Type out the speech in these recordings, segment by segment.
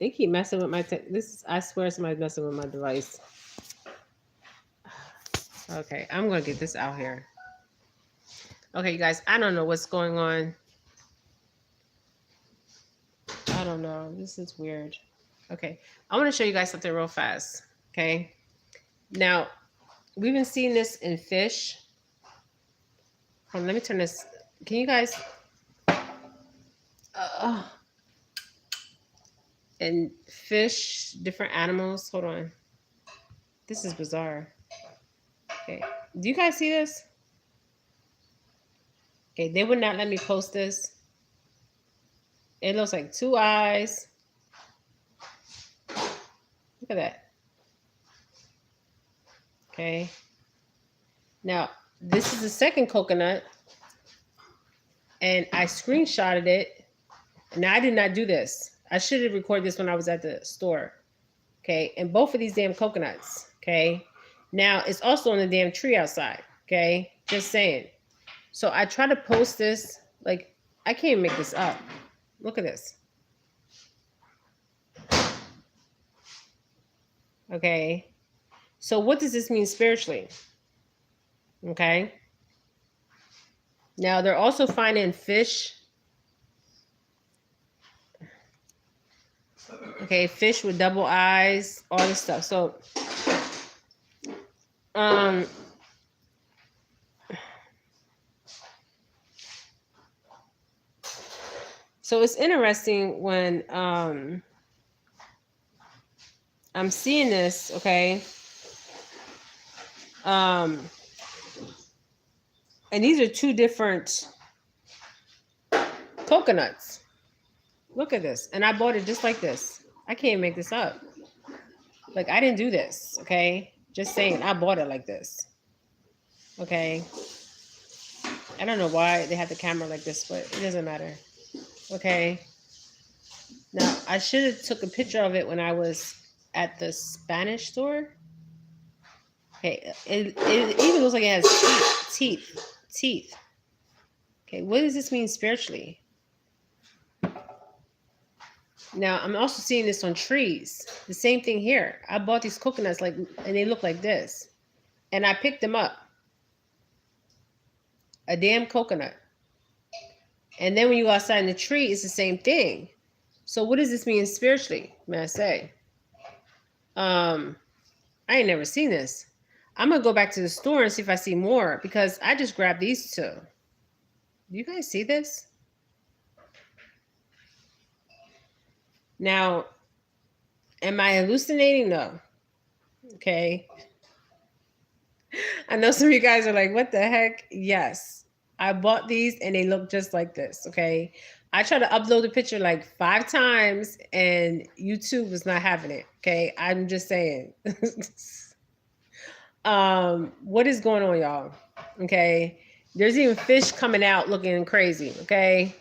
They keep messing with my I swear somebody's messing with my device. Okay, I'm gonna get this out here. Okay, you guys, I don't know what's going on. I don't know. This is weird. Okay, I want to show you guys something real fast. Okay, now we've been seeing this in fish. Hold on, let me turn this. Can you guys? And fish, different animals. Hold on. This is bizarre. Okay, do you guys see this? Okay, they would not let me post this. It looks like two eyes. Look at that. Okay. Now, this is the second coconut. And I screenshotted it. Now, I did not do this. I should have recorded this when I was at the store. Okay. And both of these damn coconuts. Okay. Now, it's also on the damn tree outside. Okay. Just saying. So I try to post this. Like, I can't make this up. Look at this. Okay. So what does this mean spiritually? Okay. Now they're also finding fish. Okay, fish with double eyes, all this stuff. So so it's interesting when I'm seeing this, okay? And these are two different coconuts. Look at this. And I bought it just like this. I can't make this up. Like, I didn't do this, okay? Just saying, I bought it like this. Okay? I don't know why they have the camera like this, but it doesn't matter. Okay? Now, I should have took a picture of it when I was at the Spanish store. Okay, it even looks like it has teeth. Okay, what does this mean spiritually? Now, I'm also seeing this on trees. The same thing here. I bought these coconuts and they look like this. And I picked them up. A damn coconut. And then when you go outside in the tree, it's the same thing. So what does this mean spiritually, may I say? I ain't never seen this. I'm going to go back to the store and see if I see more because I just grabbed these two. Do you guys see this? Now, am I hallucinating? No. Okay. I know some of you guys are like, what the heck? Yes. I bought these and they look just like this. Okay. I tried to upload the picture like 5 times and YouTube was not having it. Okay. I'm just saying. What is going on, y'all? Okay. There's even fish coming out looking crazy. Okay.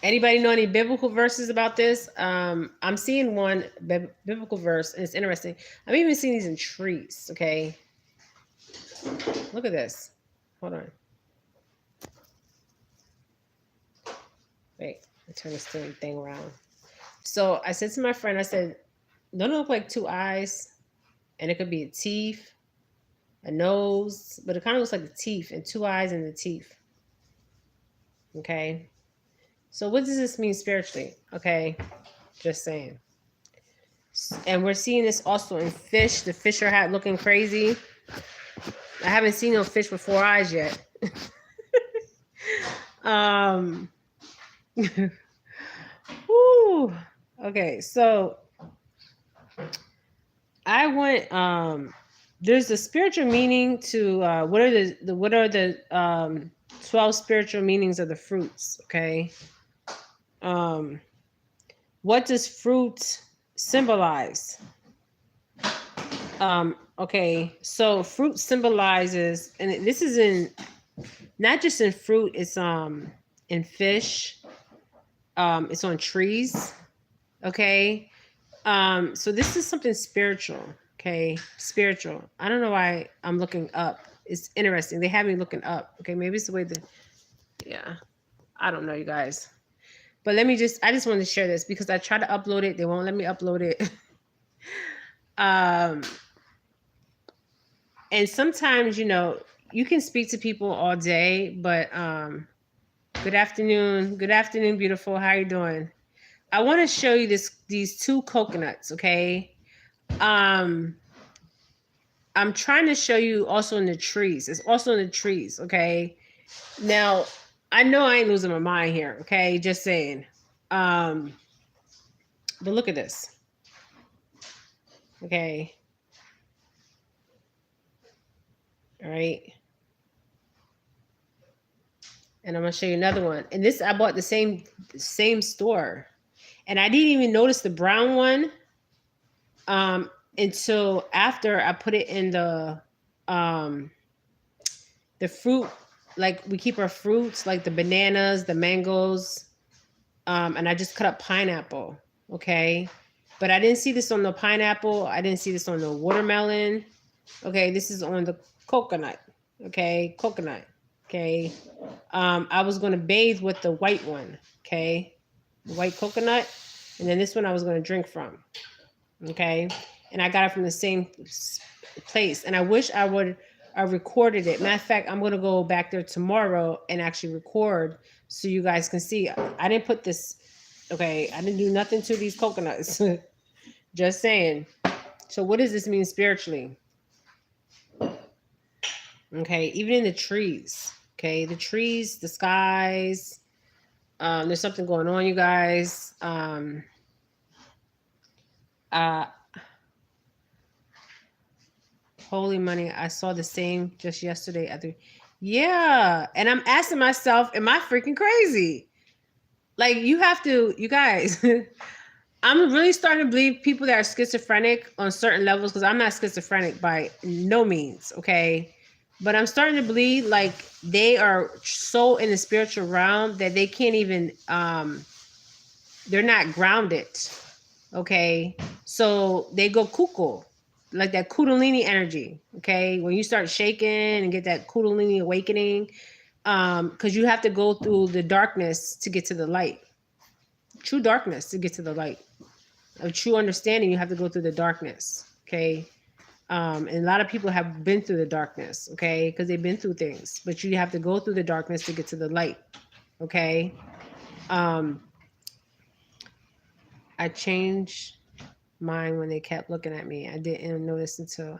Anybody know any biblical verses about this? I'm seeing one biblical verse, and it's interesting. I'm even seeing these in trees, okay? Look at this. Hold on. Wait, I turn this thing around. So I said to my friend, I said, don't it look like 2 eyes? And it could be a teeth, a nose, but it kind of looks like the teeth, and 2 eyes and the teeth. Okay? So what does this mean spiritually? Okay, just saying. And we're seeing this also in fish. The fish are looking crazy. I haven't seen no fish with 4 eyes yet. Woo. Okay, so I went. There's a spiritual meaning to what are the 12 spiritual meanings of the fruits? Okay. What does fruit symbolize? Okay, so fruit symbolizes, and this is in not just in fruit, it's in fish, it's on trees. Okay. So this is something spiritual. Okay, spiritual. I don't know why I'm looking up. It's interesting. They have me looking up. Okay, maybe it's the way yeah. I don't know, you guys. But I just wanted to share this because I tried to upload it. They won't let me upload it. And sometimes, you can speak to people all day, but good afternoon. Good afternoon, beautiful. How you doing? I want to show you these two coconuts, okay? I'm trying to show you also in the trees. It's also in the trees, okay? Now, I know I ain't losing my mind here, okay? Just saying. But look at this. Okay. All right. And I'm gonna show you another one. And this I bought the same store. And I didn't even notice the brown one until after I put it in the fruit, like we keep our fruits, like the bananas, the mangoes, and I just cut up pineapple, okay? But I didn't see this on the pineapple. I didn't see this on the watermelon. Okay, this is on the coconut, okay? Coconut, okay? I was going to bathe with the white one, okay? The white coconut. And then this one I was going to drink from, okay? And I got it from the same place. And I wish I recorded it. Matter of fact, I'm going to go back there tomorrow and actually record so you guys can see. I didn't put this, okay? I didn't do nothing to these coconuts. Just saying. So what does this mean spiritually? Okay, even in the trees, okay? The trees, the skies, there's something going on, you guys. Holy money. I saw the same just yesterday. Yeah. And I'm asking myself, am I freaking crazy? Like you guys, I'm really starting to believe people that are schizophrenic on certain levels, because I'm not schizophrenic by no means, okay? But I'm starting to believe like they are so in the spiritual realm that they can't even, they're not grounded, okay? So they go cuckoo, like that kundalini energy, okay? When you start shaking and get that kundalini awakening, because you have to go through the darkness to get to the light. True darkness to get to the light. A true understanding, you have to go through the darkness, okay? And a lot of people have been through the darkness, okay? Because they've been through things. But you have to go through the darkness to get to the light, okay? I changed mine when they kept looking at me. I didn't notice until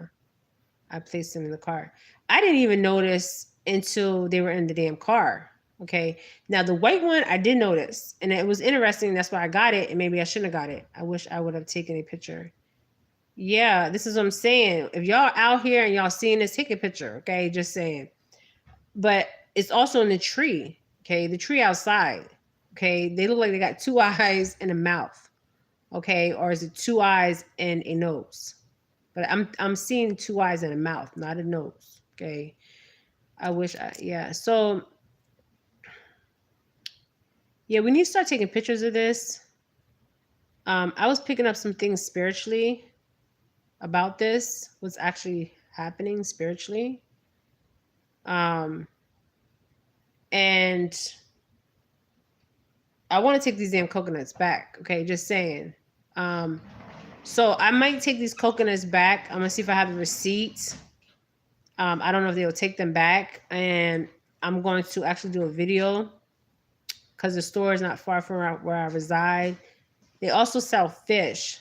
I placed them in the car. I didn't even notice until they were in the damn car, okay? Now, the white one, I did notice. And it was interesting. That's why I got it. And maybe I shouldn't have got it. I wish I would have taken a picture. Yeah, this is what I'm saying. If y'all out here and y'all seeing this, take a picture, okay? Just saying. But it's also in the tree, okay? The tree outside, okay? They look like they got two eyes and a mouth, okay? Or is it two eyes and a nose? But I'm seeing two eyes and a mouth, not a nose, okay? Yeah. So, yeah, we need to start taking pictures of this. I was picking up some things spiritually about this, what's actually happening spiritually. And I want to take these damn coconuts back. Okay, just saying. So I might take these coconuts back. I'm gonna see if I have the receipts. I don't know if they'll take them back, and I'm going to actually do a video because the store is not far from where I reside. They also sell fish.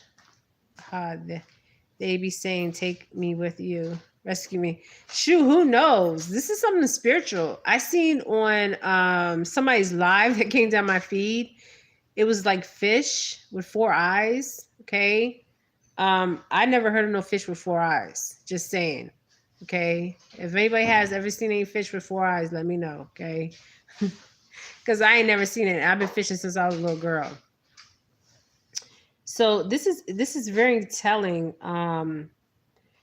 They be saying, "Take me with you, rescue me." Shoot, who knows? This is something spiritual. I seen on somebody's live that came down my feed. It was like fish with four eyes. Okay, I never heard of no fish with four eyes. Just saying. Okay, if anybody has ever seen any fish with four eyes, let me know. Okay, because I ain't never seen it. I've been fishing since I was a little girl. So this is very telling.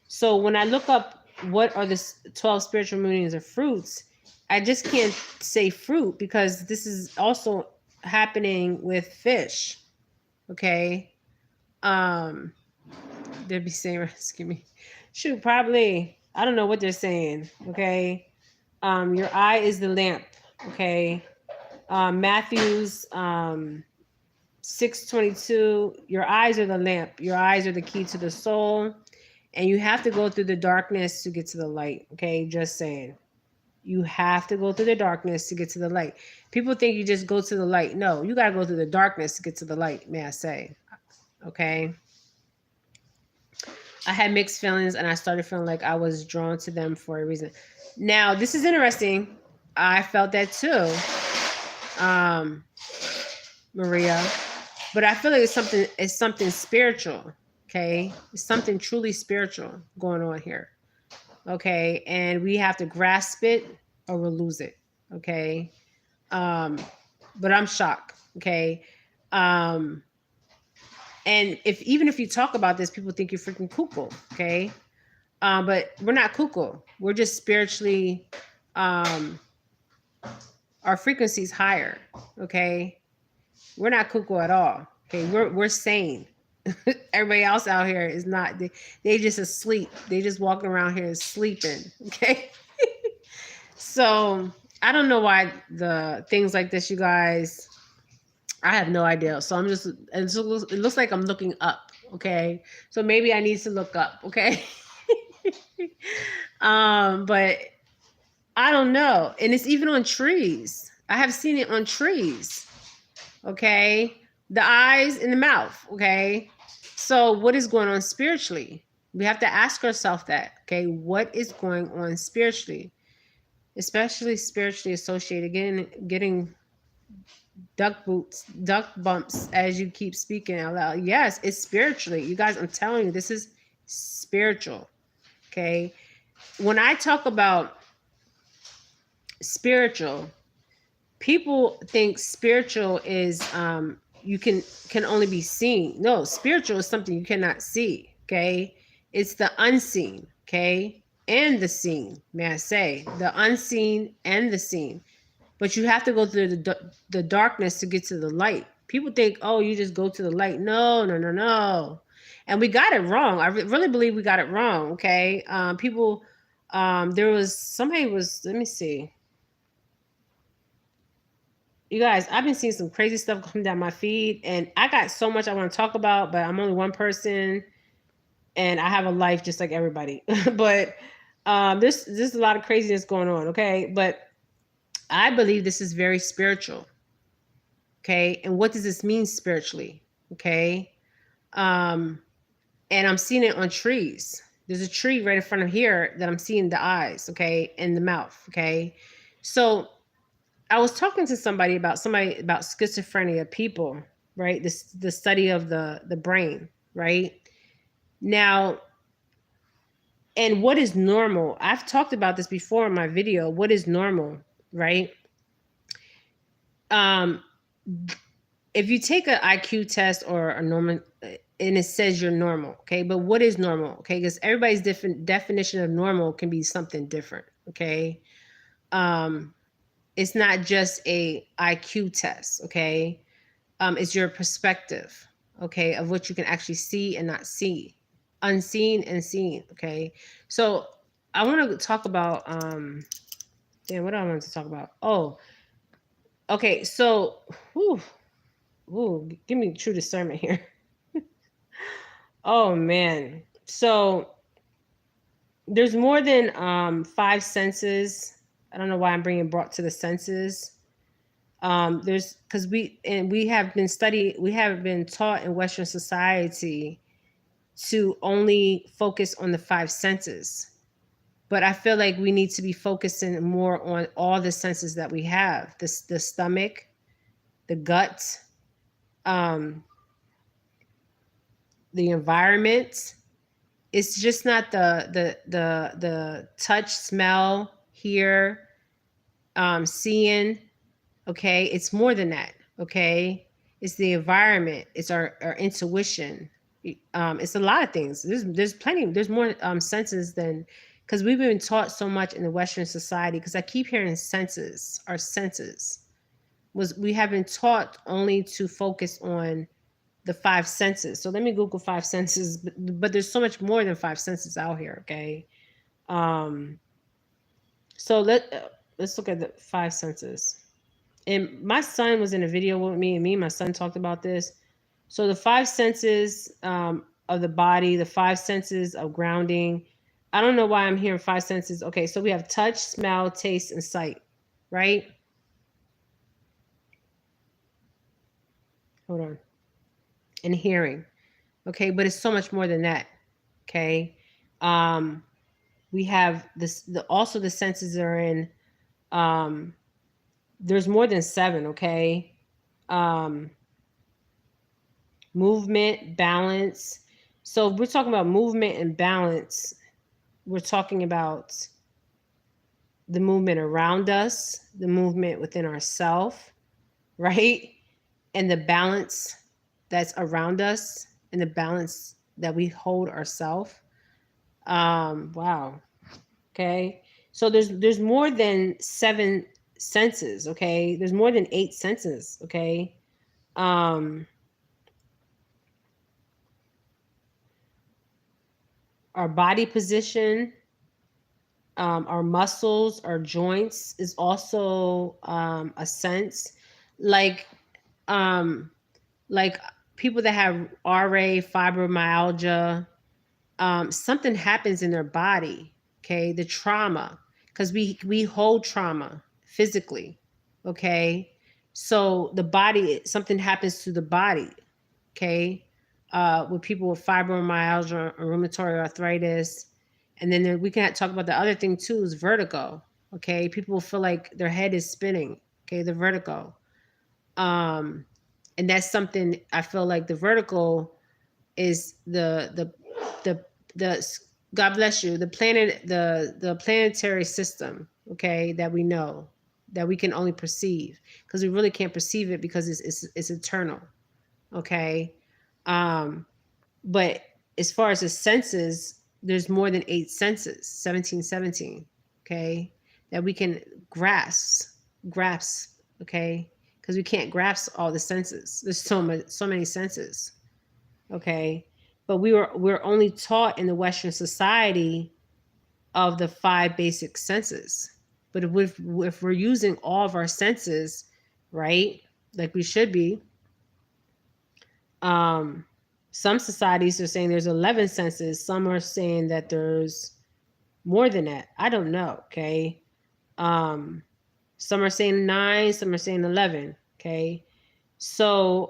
So when I look up what are the 12 spiritual meanings of fruits, I just can't say fruit because this is also happening with fish. Okay. They'd be saying, rescue me. Shoot, probably. I don't know what they're saying. Okay. Your eye is the lamp. Okay. Matthew's 622, your eyes are the lamp. Your eyes are the key to the soul. And you have to go through the darkness to get to the light. Okay, just saying. You have to go through the darkness to get to the light. People think you just go to the light. No, you got to go through the darkness to get to the light, may I say. Okay. I had mixed feelings and I started feeling like I was drawn to them for a reason. Now, this is interesting. I felt that too, Maria. But I feel like it's something spiritual. Okay. It's something truly spiritual going on here. Okay. And we have to grasp it or we'll lose it. Okay. But I'm shocked. Okay. And even if you talk about this, people think you're freaking cuckoo. Okay. But we're not cuckoo. We're just spiritually, our frequency's higher. Okay. We're not cuckoo at all. Okay. We're sane. Everybody else out here is not, they just asleep. They just walking around here sleeping. Okay. So I don't know why the things like this, you guys, I have no idea. So it looks like I'm looking up. Okay. So maybe I need to look up. Okay. But I don't know. And it's even on trees. I have seen it on trees. Okay. The eyes and the mouth. Okay. So what is going on spiritually? We have to ask ourselves that. Okay. What is going on spiritually? Especially spiritually associated, getting duck bumps as you keep speaking out loud. Yes, it's spiritually. You guys, I'm telling you, this is spiritual. Okay. When I talk about spiritual, people think spiritual is you can only be seen. No, spiritual is something you cannot see. Okay. It's the unseen. Okay. And the seen, may I say, the unseen and the seen. But you have to go through the darkness to get to the light. People think, oh, you just go to the light. No, no, no, no. And we got it wrong. I really believe we got it wrong. Okay. People, let me see. You guys, I've been seeing some crazy stuff come down my feed and I got so much I want to talk about, but I'm only one person and I have a life just like everybody. But there's a lot of craziness going on. Okay. But I believe this is very spiritual. Okay. And what does this mean spiritually? Okay. And I'm seeing it on trees. There's a tree right in front of here that I'm seeing the eyes. Okay. And the mouth. Okay. So I was talking to somebody about schizophrenia people, right? The study of the brain, right? Now, and what is normal? I've talked about this before in my video. What is normal, right? If you take an IQ test or a normal, and it says you're normal, okay? But what is normal, okay? Because everybody's different definition of normal can be something different, okay? It's not just a IQ test, okay? It's your perspective, okay, of what you can actually see and not see, unseen and seen, okay? So I want to talk about, what do I want to talk about? Oh, okay, so, give me true discernment here. Oh, man. So there's more than 5 senses. I don't know why I'm brought to the senses. Because we have been taught in Western society to only focus on the 5 senses. But I feel like we need to be focusing more on all the senses that we have, the stomach, the gut, the environment. It's just not the touch, smell, hear, seeing. Okay. It's more than that. Okay. It's the environment. It's our intuition. It's a lot of things. There's more senses than, because we've been taught so much in the Western society, because I keep hearing senses, our senses. We have been taught only to focus on the 5 senses. So let me Google 5 senses, but there's so much more than 5 senses out here. Okay. So let's look at the 5 senses. and my son was in a video with me, and my son talked about this. So the five senses of the body, the five senses of grounding. I don't know why I'm hearing five senses. Okay, so we have touch, smell, taste, and sight, right? Hold on. And hearing. Okay, but it's so much more than that. Okay. We have this also the senses are in there's more than 7, okay? Movement, balance. So if we're talking about movement and balance, we're talking about the movement around us, the movement within ourself, right? And the balance that's around us and the balance that we hold ourselves. Wow. Okay. So there's more than 7 senses, okay? There's more than 8 senses, okay? Our body position, our muscles, our joints is also a sense. Like like people that have RA, fibromyalgia, something happens in their body, okay? The trauma, because we hold trauma physically, okay? So the body, something happens to the body, okay? With people with fibromyalgia or rheumatoid arthritis. And then we can talk about the other thing too is vertigo, okay? People feel like their head is spinning, okay? The vertigo. And that's something I feel like the vertigo is the God bless you, the planet, the planetary system, okay, that we know, that we can only perceive, because we really can't perceive it because it's eternal, okay. But as far as the senses, there's more than 8 senses, 17, okay, that we can grasp, okay, because we can't grasp all the senses. There's so many senses, okay. But we're only taught in the Western society of the 5 basic senses. But if we're using all of our senses, right, like we should be, some societies are saying there's 11 senses. Some are saying that there's more than that. I don't know, okay. Some are saying 9, some are saying 11, okay. So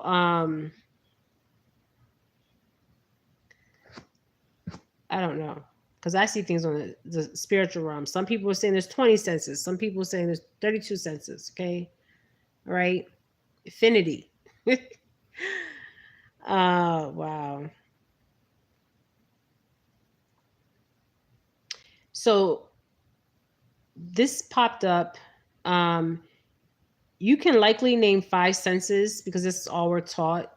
I don't know, because I see things on the spiritual realm. Some people are saying there's 20 senses. Some people are saying there's 32 senses. Okay. All right. Affinity. Wow. So this popped up. You can likely name 5 senses because this is all we're taught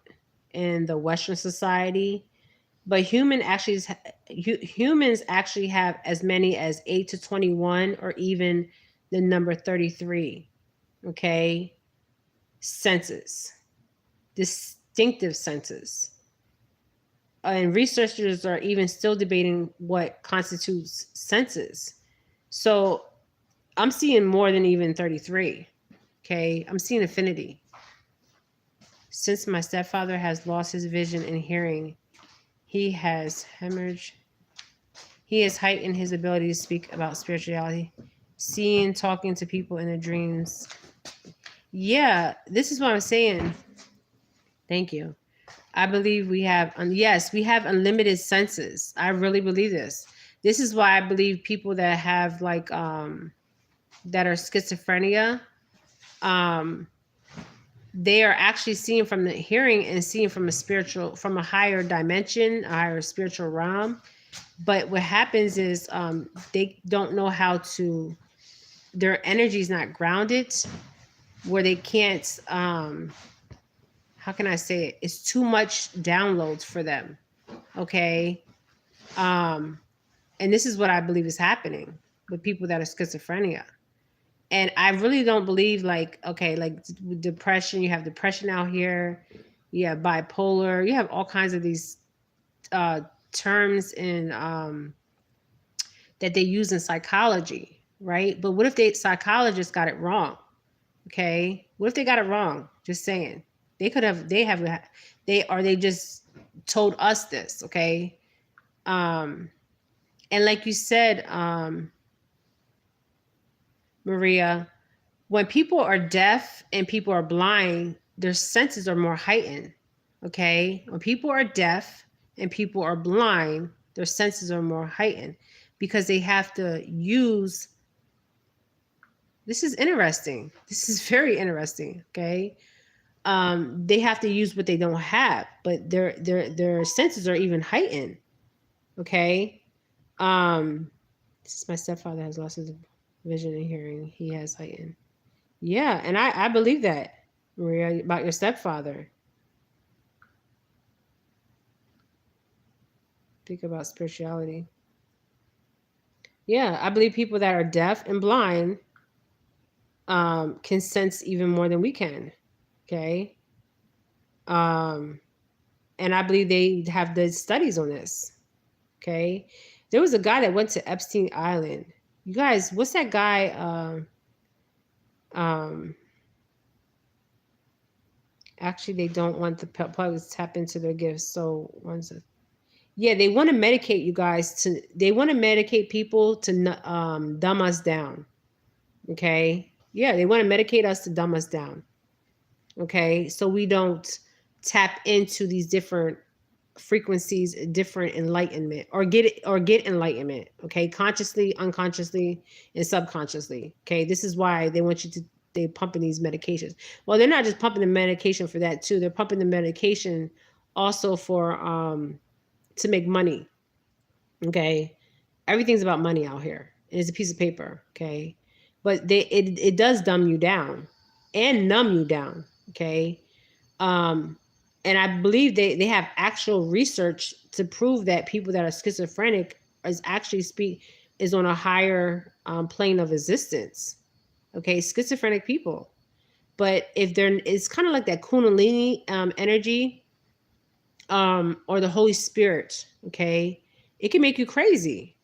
in the Western society. But humans actually have as many as 8 to 21, or even the number 33, okay, senses, distinctive senses. And researchers are even still debating what constitutes senses. So I'm seeing more than even 33, okay? I'm seeing affinity. Since my stepfather has lost his vision and hearing, he has heightened his ability to speak about spirituality, seeing, talking to people in their dreams. Yeah, this is what I'm saying. Thank you. I believe we have, yes, we have unlimited senses. I really believe this. This is why I believe people that have like, that are schizophrenia, they are actually seeing from the hearing and seeing from a higher dimension, a higher spiritual realm. But what happens is they don't know how to, their energy is not grounded, where they can't, how can I say it? It's too much downloads for them. Okay. And this is what I believe is happening with people that are schizophrenia. And I really don't believe like, okay, like depression, you have depression out here, you have bipolar, you have all kinds of these terms in that they use in psychology, right? But what if psychologists got it wrong? Okay. What if they got it wrong? Just saying. They just told us this. Okay. And like you said, Maria, when people are deaf and people are blind, their senses are more heightened. Okay. When people are deaf and people are blind, their senses are more heightened because they have to use. This is interesting. This is very interesting. Okay. They have to use what they don't have, but their senses are even heightened. Okay. Um, this is my stepfather has lost his vision and hearing. He has heightened. Yeah, and I believe that, Maria, about your stepfather. Think about spirituality. Yeah, I believe people that are deaf and blind can sense even more than we can. Okay. Um, and I believe they have the studies on this. Okay. There was a guy that went to Epstein Island. You guys, what's that guy? Um, Actually, they don't want the public to tap into their gifts. So yeah, they want to medicate you guys they want to medicate people to dumb us down. Okay. Yeah, they want to medicate us to dumb us down. Okay. So we don't tap into these different frequencies, different enlightenment or get enlightenment. Okay. Consciously, unconsciously, and subconsciously. Okay. This is why they're pumping these medications. Well, they're not just pumping the medication for that too. They're pumping the medication also for to make money. Okay. Everything's about money out here. And it's a piece of paper. Okay. But it does dumb you down and numb you down. Okay. Um, and I believe they have actual research to prove that people that are schizophrenic is on a higher plane of existence. Okay. Schizophrenic people. But if it's kind of like that Kundalini energy or the Holy Spirit. Okay. It can make you crazy.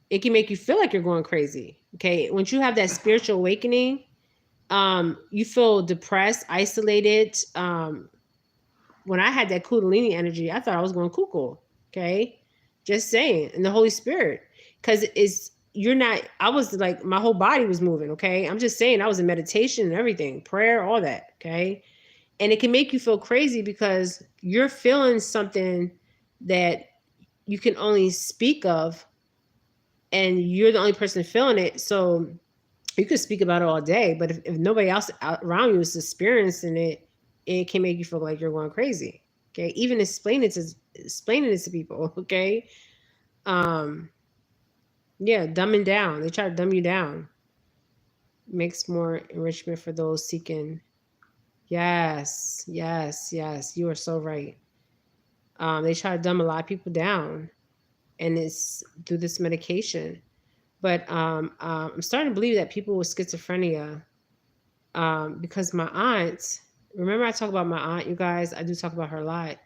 It can make you feel like you're going crazy. Okay. Once you have that spiritual awakening, you feel depressed, isolated. When I had that Kundalini energy, I thought I was going cuckoo. Okay. Just saying. And the Holy Spirit. Because I was like, my whole body was moving. Okay. I'm just saying, I was in meditation and everything, prayer, all that. Okay. And it can make you feel crazy because you're feeling something that you can only speak of, and you're the only person feeling it. So you could speak about it all day, but if nobody else around you is experiencing it, it can make you feel like you're going crazy. Okay. Even explaining it to people. Okay. Yeah. Dumbing down. They try to dumb you down. Makes more enrichment for those seeking. Yes. Yes. Yes. You are so right. They try to dumb a lot of people down, and it's through this medication. But I'm starting to believe that people with schizophrenia, because my aunt, remember I talk about my aunt, you guys, I do talk about her a lot.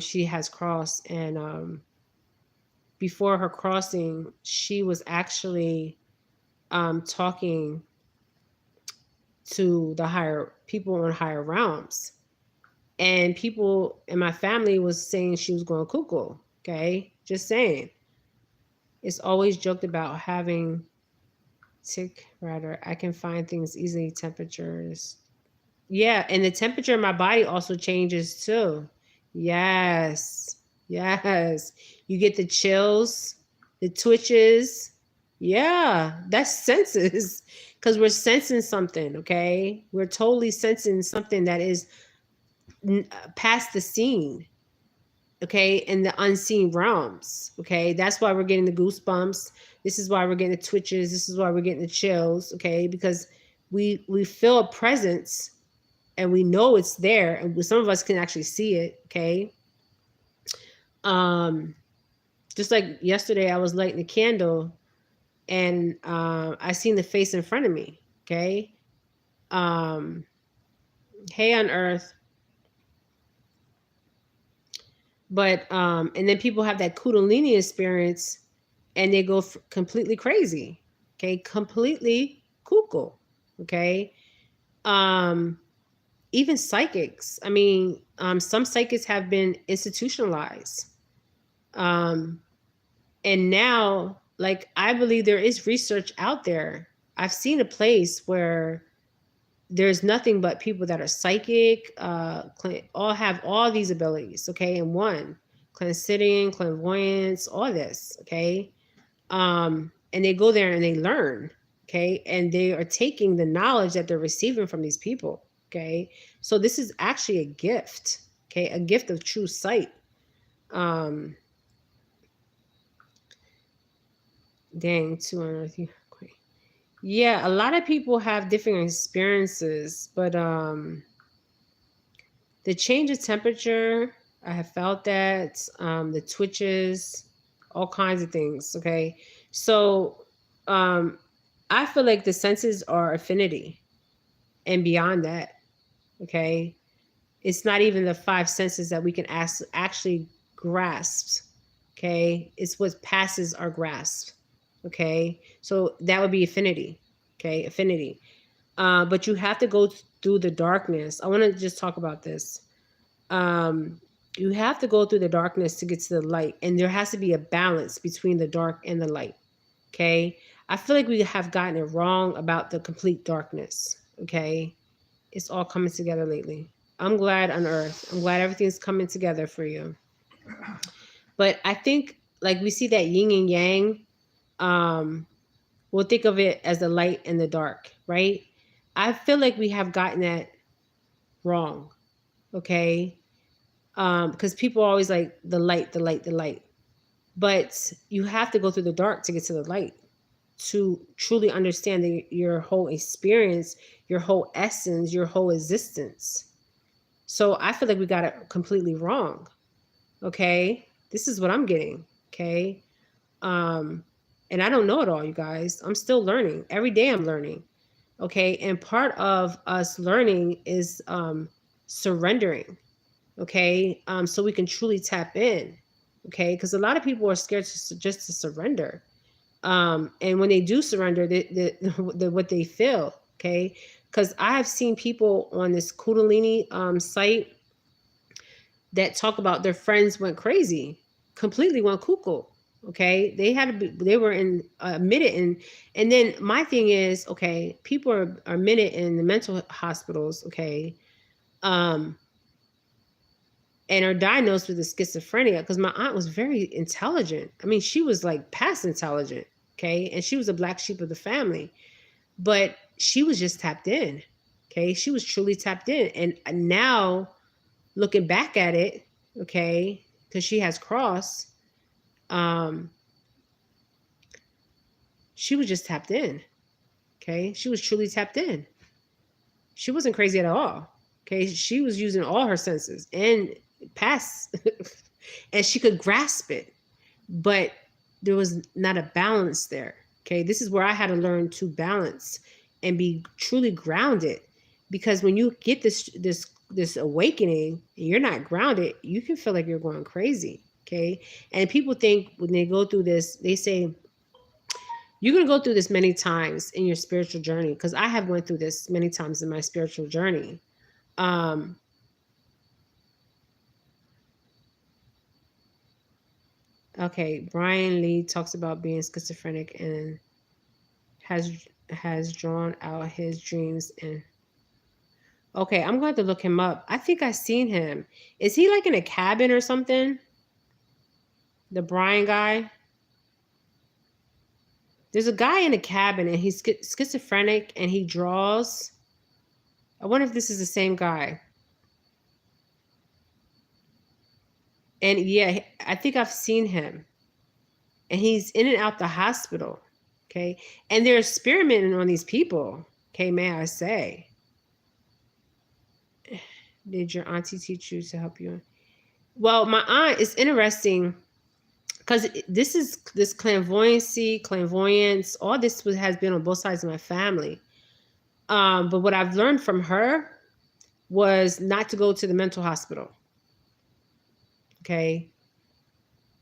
She has crossed, and before her crossing, she was actually talking to the higher people in higher realms. And people in my family was saying she was going cuckoo. Okay. Just saying. It's always joked about having tick rather. I can find things easily, temperatures. Yeah. And the temperature in my body also changes too. Yes. Yes. You get the chills, the twitches. Yeah. That's senses. Because we're sensing something. Okay. We're totally sensing something that is past the scene, okay, in the unseen realms. Okay, that's why we're getting the goosebumps. This is why we're getting the twitches. This is why we're getting the chills. Okay, because we feel a presence and we know it's there, and some of us can actually see it. Okay, just like yesterday, I was lighting a candle and I seen the face in front of me. Okay, hey on earth. But and then people have that Kundalini experience and they go completely crazy. Okay, completely cuckoo. Okay, Um, Even psychics. I mean, some psychics have been institutionalized. Um, and now, like, I believe there is research out there. I've seen a place where there's nothing but people that are psychic, all have all these abilities, okay, in one. Clansitting, clairvoyance, all this, okay? And they go there and they learn, okay? And they are taking the knowledge that they're receiving from these people, okay? So this is actually a gift, okay? A gift of true sight. Dang, 200. Yeah, a lot of people have different experiences, but the change of temperature, I have felt that, the twitches, all kinds of things. Okay. So I feel like the senses are affinity and beyond that. Okay. It's not even the five senses that we can actually grasp. Okay. It's what passes our grasp. Okay. So that would be affinity. Okay. Affinity. But you have to go through the darkness. I want to just talk about this. You have to go through the darkness to get to the light, and there has to be a balance between the dark and the light. Okay. I feel like we have gotten it wrong about the complete darkness. Okay. It's all coming together lately. I'm glad on earth. I'm glad everything's coming together for you. But I think, like, we see that yin and yang. We'll think of it as the light and the dark, right? I feel like we have gotten that wrong. Okay. Because people are always like the light, the light, the light. But you have to go through the dark to get to the light, to truly understand your whole experience, your whole essence, your whole existence. So I feel like we got it completely wrong. Okay. This is what I'm getting. Okay. And I don't know it all, you guys. I'm still learning. Every day I'm learning. Okay. And part of us learning is surrendering. Okay. So we can truly tap in. Okay. Because a lot of people are scared just to surrender. And when they do surrender, what they feel. Okay. Because I have seen people on this Kundalini site that talk about their friends went crazy, completely went cuckoo. Okay, they were in admitted, and then my thing is, okay, people are admitted in the mental hospitals, okay, and are diagnosed with a schizophrenia, because my aunt was very intelligent. I mean, she was like past intelligent, okay, and she was a black sheep of the family, but she was just tapped in, okay, she was truly tapped in, and now looking back at it, okay, because she has cross, she was just tapped in, okay, she was truly tapped in. She wasn't crazy at all, okay, she was using all her senses and pass and she could grasp it, but there was not a balance there. Okay, this is where I had to learn to balance and be truly grounded, because when you get this awakening and you're not grounded, you can feel like you're going crazy. Okay, and people think when they go through this, they say you're going to go through this many times in your spiritual journey, because I have went through this many times in my spiritual journey. Okay, Brian Lee talks about being schizophrenic and has drawn out his dreams. And okay, I'm going to look him up. I think I seen him. Is he like in a cabin or something? The Brian guy? There's a guy in a cabin and he's schizophrenic and he draws. I wonder if this is the same guy. And yeah, I think I've seen him. And he's in and out the hospital. Okay. And they're experimenting on these people. Okay, may I say. Did your auntie teach you to help you? Well, my aunt is interesting, because this clairvoyance, all this has been on both sides of my family. But what I've learned from her was not to go to the mental hospital. Okay.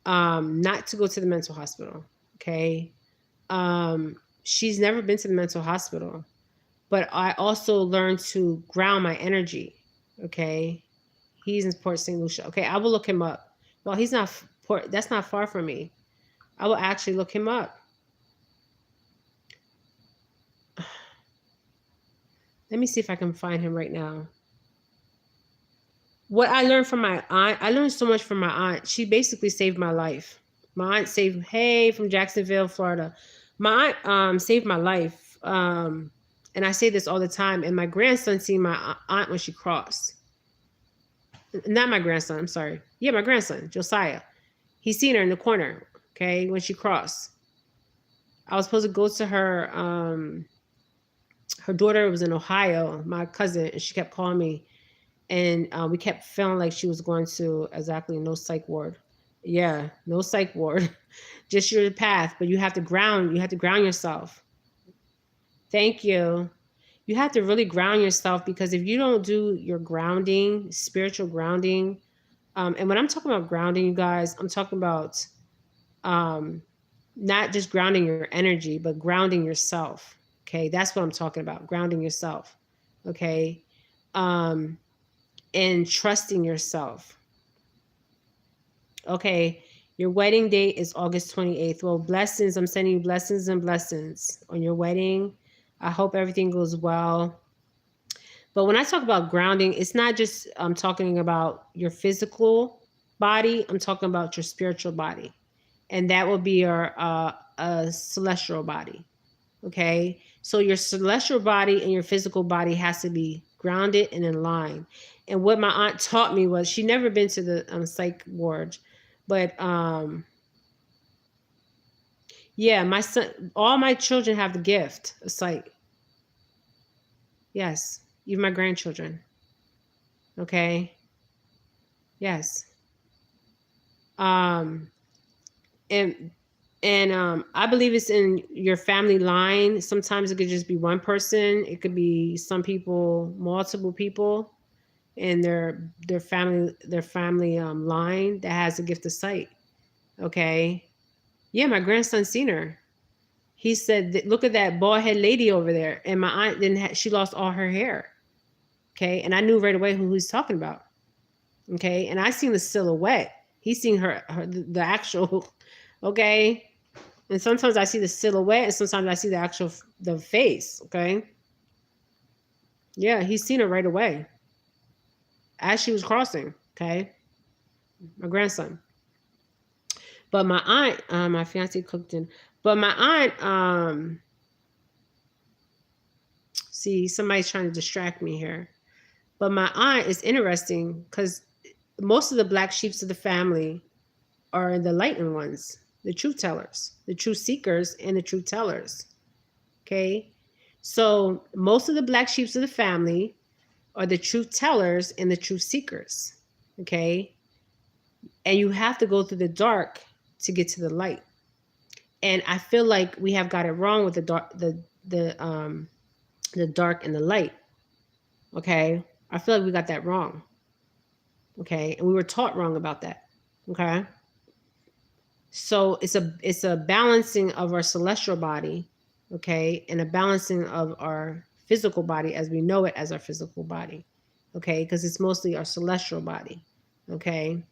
Not to go to the mental hospital. Okay. She's never been to the mental hospital. but I also learned to ground my energy. Okay. He's in Port St. Lucia. Okay, I will look him up. Well, he's not Port. That's not far from me. I will actually look him up. Let me see if I can find him right now. What I learned from my aunt, I learned so much from my aunt. She basically saved my life. My aunt saved, hey, from Jacksonville, Florida. My aunt saved my life. And I say this all the time. And my grandson seen my aunt when she crossed. Not my grandson, I'm sorry. Yeah, my grandson, Josiah. He seen her in the corner, okay, when she crossed. I was supposed to go to her. Her daughter was in Ohio, my cousin, and she kept calling me. And we kept feeling like she was going to exactly no psych ward. Yeah, no psych ward. Just your path, but you have to ground. You have to ground yourself. Thank you. You have to really ground yourself, because if you don't do your grounding, spiritual grounding, and when I'm talking about grounding, you guys, I'm talking about not just grounding your energy, but grounding yourself. Okay, that's what I'm talking about. Grounding yourself. Okay, and trusting yourself. Okay, your wedding date is August 28th. Well, blessings. I'm sending you blessings and blessings on your wedding. I hope everything goes well. But when I talk about grounding, it's not just I'm talking about your physical body. I'm talking about your spiritual body, and that will be your celestial body. Okay, so your celestial body and your physical body has to be grounded and in line. And what my aunt taught me was, she never been to the psych ward, but yeah, my son, all my children have the gift of sight. Yes, even my grandchildren. Okay. Yes. Um, and I believe it's in your family line. Sometimes it could just be one person. It could be some people, multiple people in their family line that has a gift of sight. Okay. Yeah, my grandson seen her. He said, "Look at that bald head lady over there." And my aunt didn't. She lost all her hair. Okay, and I knew right away who he's talking about. Okay, and I seen the silhouette. He seen her the actual. Okay, and sometimes I see the silhouette, and sometimes I see the face. Okay, yeah, he's seen her right away as she was crossing. Okay, my grandson. But my aunt, my fiance cooked in. But my aunt, see, somebody's trying to distract me here. But my aunt is interesting because most of the black sheeps of the family are the enlightened ones, the truth tellers, the truth seekers, and the truth tellers. Okay. So most of the black sheeps of the family are the truth tellers and the truth seekers. Okay. And you have to go through the dark to get to the light. And I feel like we have got it wrong with the dark, the dark and the light. Okay. I feel like we got that wrong. Okay. And we were taught wrong about that. Okay. So it's a balancing of our celestial body, okay, and a balancing of our physical body as we know it as our physical body, okay, because it's mostly our celestial body, okay,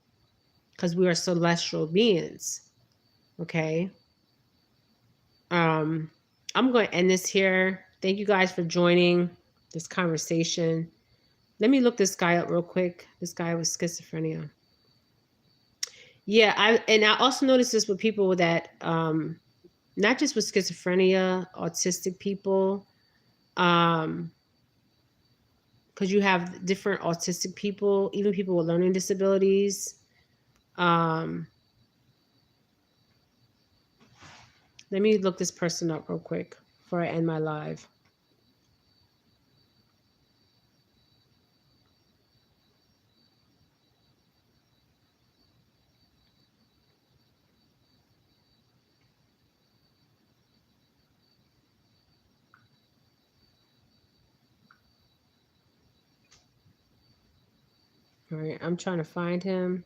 because we are celestial beings, okay. I'm going to end this here. Thank you guys for joining this conversation. Let me look this guy up real quick. This guy with schizophrenia. Yeah, I also noticed this with people that not just with schizophrenia, autistic people, because you have different autistic people, even people with learning disabilities. Let me look this person up real quick before I end my live. All right, I'm trying to find him.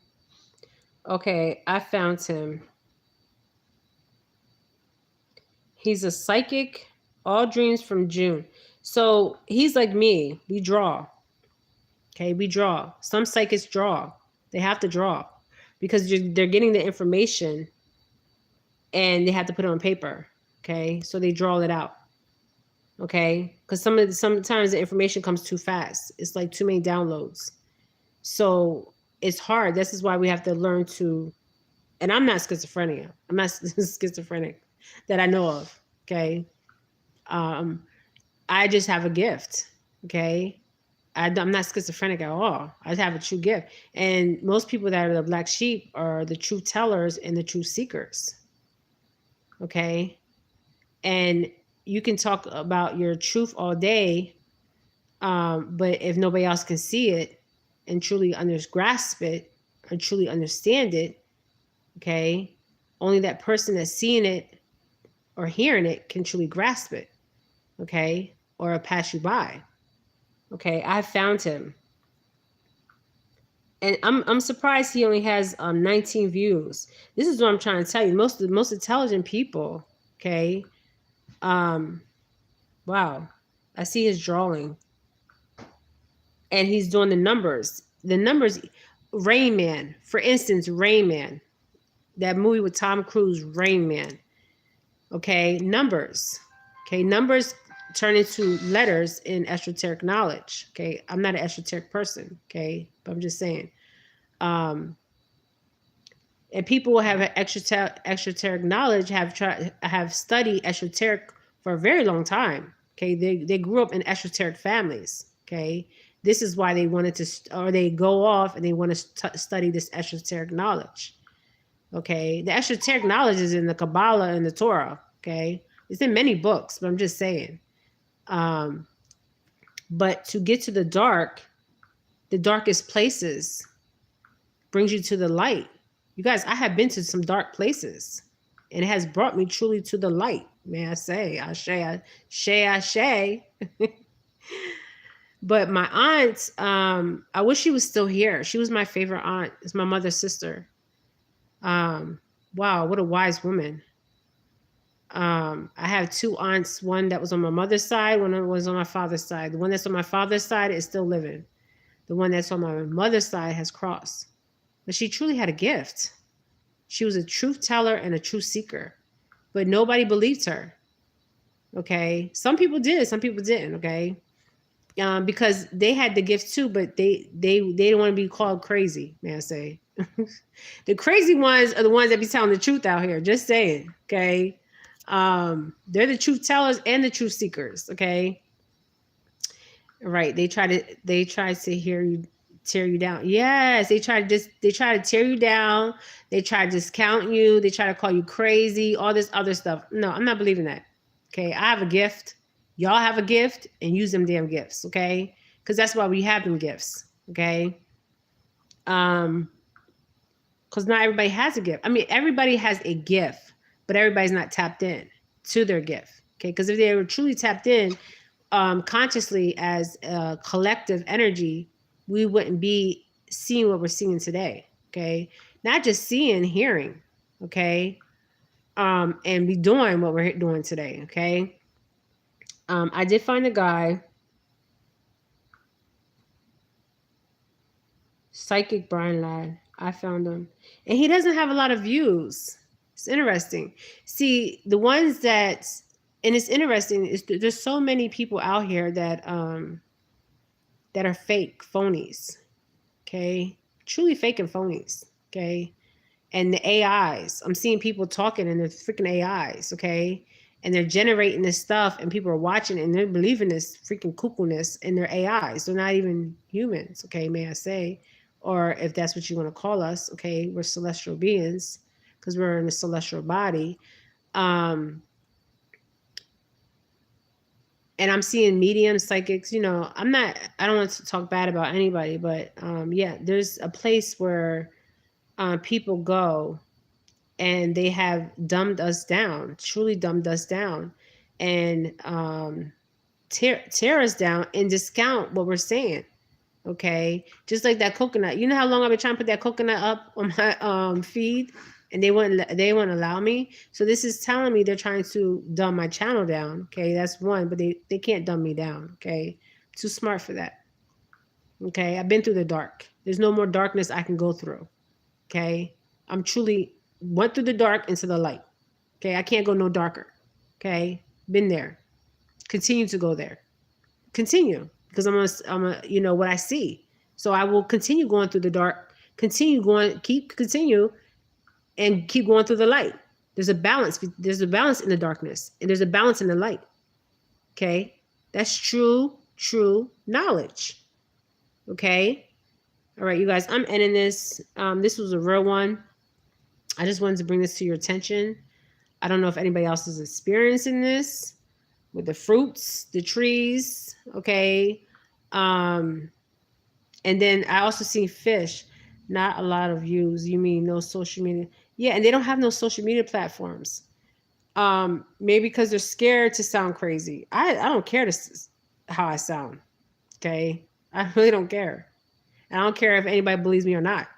Okay, I found him. He's a psychic, all dreams from June. So he's like me. We draw. Okay, we draw. Some psychics draw. They have to draw because they're getting the information and they have to put it on paper. Okay, so they draw it out. Okay, because sometimes the information comes too fast. It's like too many downloads. So it's hard. This is why we have to learn to. And I'm not schizophrenia. I'm not schizophrenic that I know of. Okay, I just have a gift. Okay, I'm not schizophrenic at all. I have a true gift. And most people that are the black sheep are the truth tellers and the truth seekers. Okay. And you can talk about your truth all day, but if nobody else can see it and truly grasp it and truly understand it, okay, only that person that's seeing it or hearing it can truly grasp it, okay, or pass you by. Okay, I found him. And I'm surprised he only has 19 views. This is what I'm trying to tell you. Most intelligent people, okay. Wow. I see his drawing. And he's doing the numbers. The numbers, Rain Man, for instance, Rain Man. That movie with Tom Cruise, Rain Man. Okay, numbers. Okay, numbers turn into letters in esoteric knowledge. Okay, I'm not an esoteric person. Okay, but I'm just saying. And people who have exoteric knowledge have studied esoteric for a very long time. Okay, they grew up in esoteric families. Okay, this is why they wanted to, or they go off and they want to study this esoteric knowledge. Okay, the esoteric knowledge is in the Kabbalah and the Torah. Okay, it's in many books, but I'm just saying. But to get to the darkest places brings you to the light. You guys, I have been to some dark places, and it has brought me truly to the light. May I say, ashe. But my aunt, I wish she was still here. She was my favorite aunt. It's my mother's sister. Wow, what a wise woman. I have two aunts, one that was on my mother's side, one that was on my father's side. The one that's on my father's side is still living. The one that's on my mother's side has crossed. But she truly had a gift. She was a truth teller and a truth seeker. But nobody believed her. Okay? Some people did, some people didn't, okay? Because they had the gift too, but they didn't want to be called crazy, may I say. The crazy ones are the ones that be telling the truth out here. Just saying, okay? They're the truth tellers and the truth seekers, okay? Right. They try to tear you down. Yes, they try to tear you down. They try to discount you. They try to call you crazy, all this other stuff. No, I'm not believing that. Okay, I have a gift. Y'all have a gift, and use them damn gifts, okay? Because that's why we have them gifts, okay? Because not everybody has a gift. I mean, everybody has a gift, but everybody's not tapped in to their gift, okay? Because if they were truly tapped in consciously as a collective energy, we wouldn't be seeing what we're seeing today, okay? Not just seeing, hearing, okay? And be doing what we're doing today, okay? I did find a guy, Psychic Brian Ladd. I found him. And he doesn't have a lot of views. It's interesting. See, the ones that, and it's interesting, is there's so many people out here that that are fake, phonies, okay? Truly fake and phonies, okay? And the AIs, I'm seeing people talking and they're freaking AIs, okay? And they're generating this stuff and people are watching it and they're believing this freaking cuckoo-ness in their AIs. They're not even humans, okay, may I say? Or if that's what you want to call us, okay, we're celestial beings because we're in a celestial body. And I'm seeing mediums, psychics, you know, I don't want to talk bad about anybody, but yeah, there's a place where people go and they have dumbed us down, truly dumbed us down, and tear us down and discount what we're saying. Okay, just like that coconut. You know how long I've been trying to put that coconut up on my feed? and they wouldn't allow me. So this is telling me they're trying to dumb my channel down. Okay, that's one, but they can't dumb me down. Okay, too smart for that. Okay, I've been through the dark. There's no more darkness I can go through. Okay, I'm truly went through the dark into the light. Okay, I can't go no darker. Okay, been there. Continue to go there. Continue, because I'm a you know what I see. So I will continue going through the dark. Continue and keep going through the light. There's a balance. There's a balance in the darkness, and there's a balance in the light. Okay, that's true knowledge. Okay. All right, you guys, I'm ending this. This was a real one. I just wanted to bring this to your attention. I don't know if anybody else is experiencing this with the fruits, the trees. Okay. And then I also see fish. Not a lot of views. You mean no social media? Yeah, and they don't have no social media platforms. Maybe because they're scared to sound crazy. I don't care how I sound. Okay. I really don't care. And I don't care if anybody believes me or not.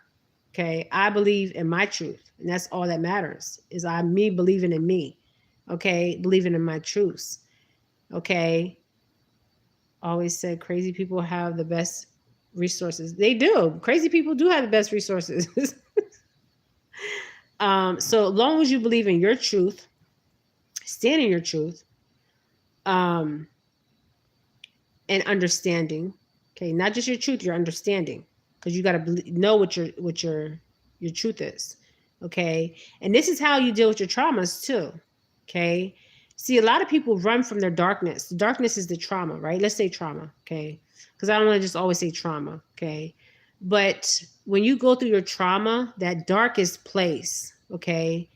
Okay. I believe in my truth. And that's all that matters is me believing in me. Okay. Believing in my truths. Okay. Always said crazy people have the best resources. They do. Crazy people do have the best resources. So long as you believe in your truth, stand in your truth, and understanding. Okay, not just your truth, your understanding, because you got to know what your truth is. Okay, and this is how you deal with your traumas too. Okay, see, a lot of people run from their darkness. The darkness is the trauma, right? Let's say trauma. Okay, because I don't want to just always say trauma. Okay, but when you go through your trauma, that darkest place. Okay,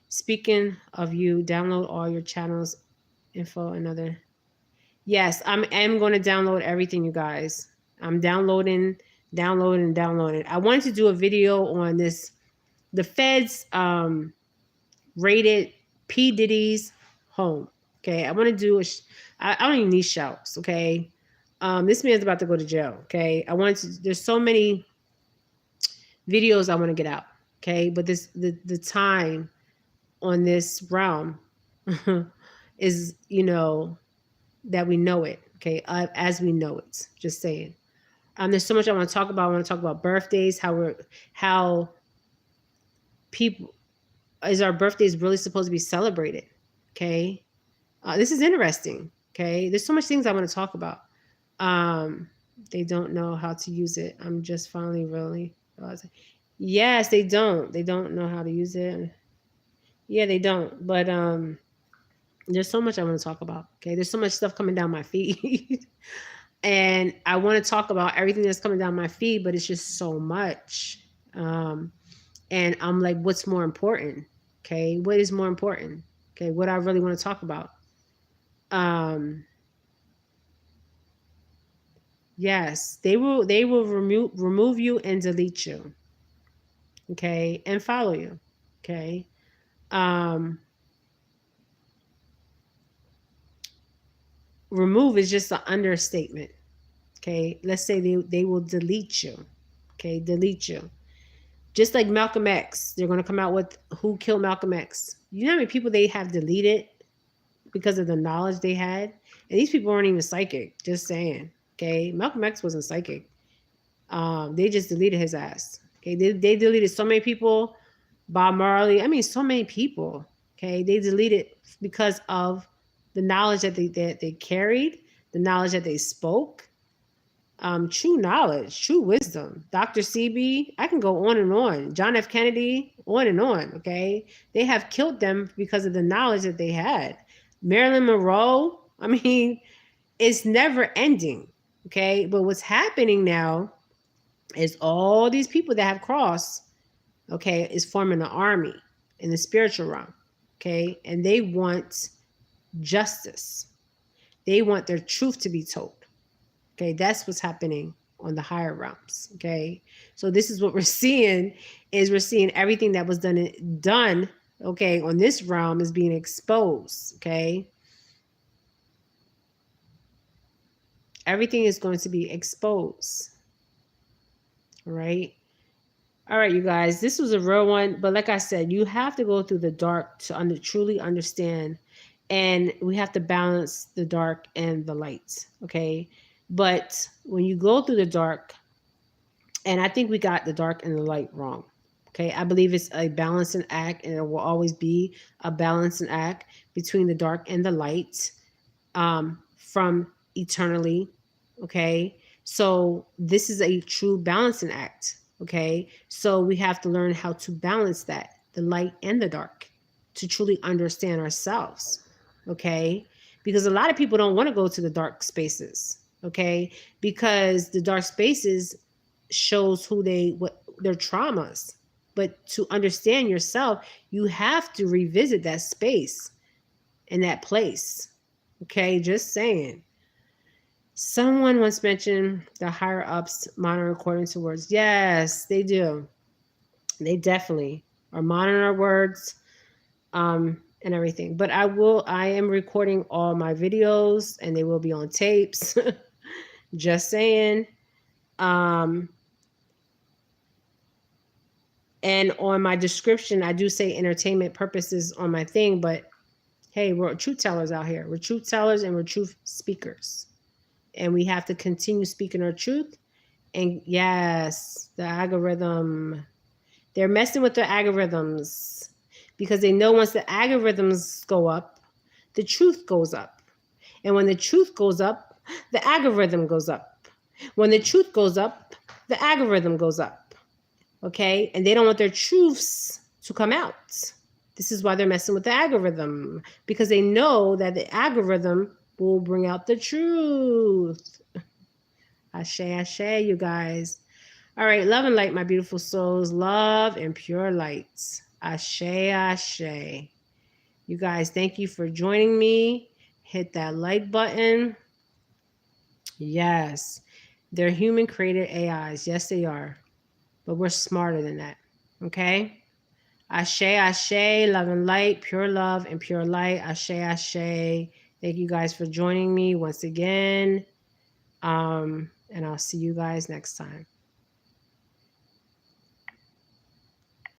speaking of you, download all your channels, info, and other. Yes, I am going to download everything, you guys. I'm downloading. I wanted to do a video on this. The feds raided P. Diddy's home. Okay, I want to do I don't even need shouts. Okay, this man's about to go to jail. Okay, there's so many videos I want to get out. Okay, but the time on this realm is that we know it. Okay, as we know it. Just saying. There's so much I want to talk about. I want to talk about birthdays. How people is our birthdays really supposed to be celebrated? Okay, this is interesting. Okay, there's so much things I want to talk about. They don't know how to use it. I'm just finally really realizing. Yes, they don't. They don't know how to use it. Yeah, they don't. But there's so much I want to talk about. Okay, there's so much stuff coming down my feed. And I want to talk about everything that's coming down my feed, but it's just so much. And I'm like, what's more important? Okay, what is more important? Okay, what I really want to talk about. Yes, they will remove you and delete you. Okay, and follow you. Okay. Remove is just an understatement. Okay, let's say they will delete you. Okay, delete you. Just like Malcolm X, they're going to come out with who killed Malcolm X. You know how many people they have deleted because of the knowledge they had? And these people weren't even psychic, just saying. Okay, Malcolm X wasn't psychic. They just deleted his ass. Okay, they deleted so many people. Bob Marley, I mean, so many people. Okay, they deleted because of the knowledge that they carried, the knowledge that they spoke. True knowledge, true wisdom. Dr. CB, I can go on and on. John F. Kennedy, on and on. Okay, they have killed them because of the knowledge that they had. Marilyn Monroe, I mean, it's never ending. Okay, but what's happening now is all these people that have crossed, okay, is forming an army in the spiritual realm. Okay, and they want justice. They want their truth to be told. Okay, that's what's happening on the higher realms. Okay, so this is what we're seeing everything that was done. Okay, on this realm is being exposed. Okay, everything is going to be exposed. Right. All right, you guys, this was a real one, but like I said, you have to go through the dark to truly understand, and we have to balance the dark and the light, okay? But when you go through the dark, and I think we got the dark and the light wrong, okay? I believe it's a balancing act, and it will always be a balancing act between the dark and the light, from eternally, okay? So this is a true balancing act, okay? So we have to learn how to balance that, the light and the dark, to truly understand ourselves, okay? Because a lot of people don't want to go to the dark spaces, okay? Because the dark spaces shows what their traumas. But to understand yourself, you have to revisit that space and that place. Okay, just saying. Someone once mentioned the higher ups monitor according to words. Yes, they do. They definitely are monitoring our words, and everything. But I am recording all my videos and they will be on tapes. Just saying. And on my description, I do say entertainment purposes on my thing, but hey, we're truth tellers out here. We're truth tellers and we're truth speakers. And we have to continue speaking our truth. And yes, the algorithm, they're messing with the algorithms because they know once the algorithms go up, the truth goes up. And when the truth goes up, the algorithm goes up. When the truth goes up, the algorithm goes up. Okay? And they don't want their truths to come out. This is why they're messing with the algorithm, because they know that the algorithm will bring out the truth. Ashe, ashe, you guys. All right, love and light, my beautiful souls. Love and pure lights. Ashe, ashe. You guys, thank you for joining me. Hit that like button. Yes, they're human created AIs. Yes, they are. But we're smarter than that. Okay? Ashe, ashe, love and light, pure love and pure light. Ashe, ashe. Thank you guys for joining me once again. And I'll see you guys next time.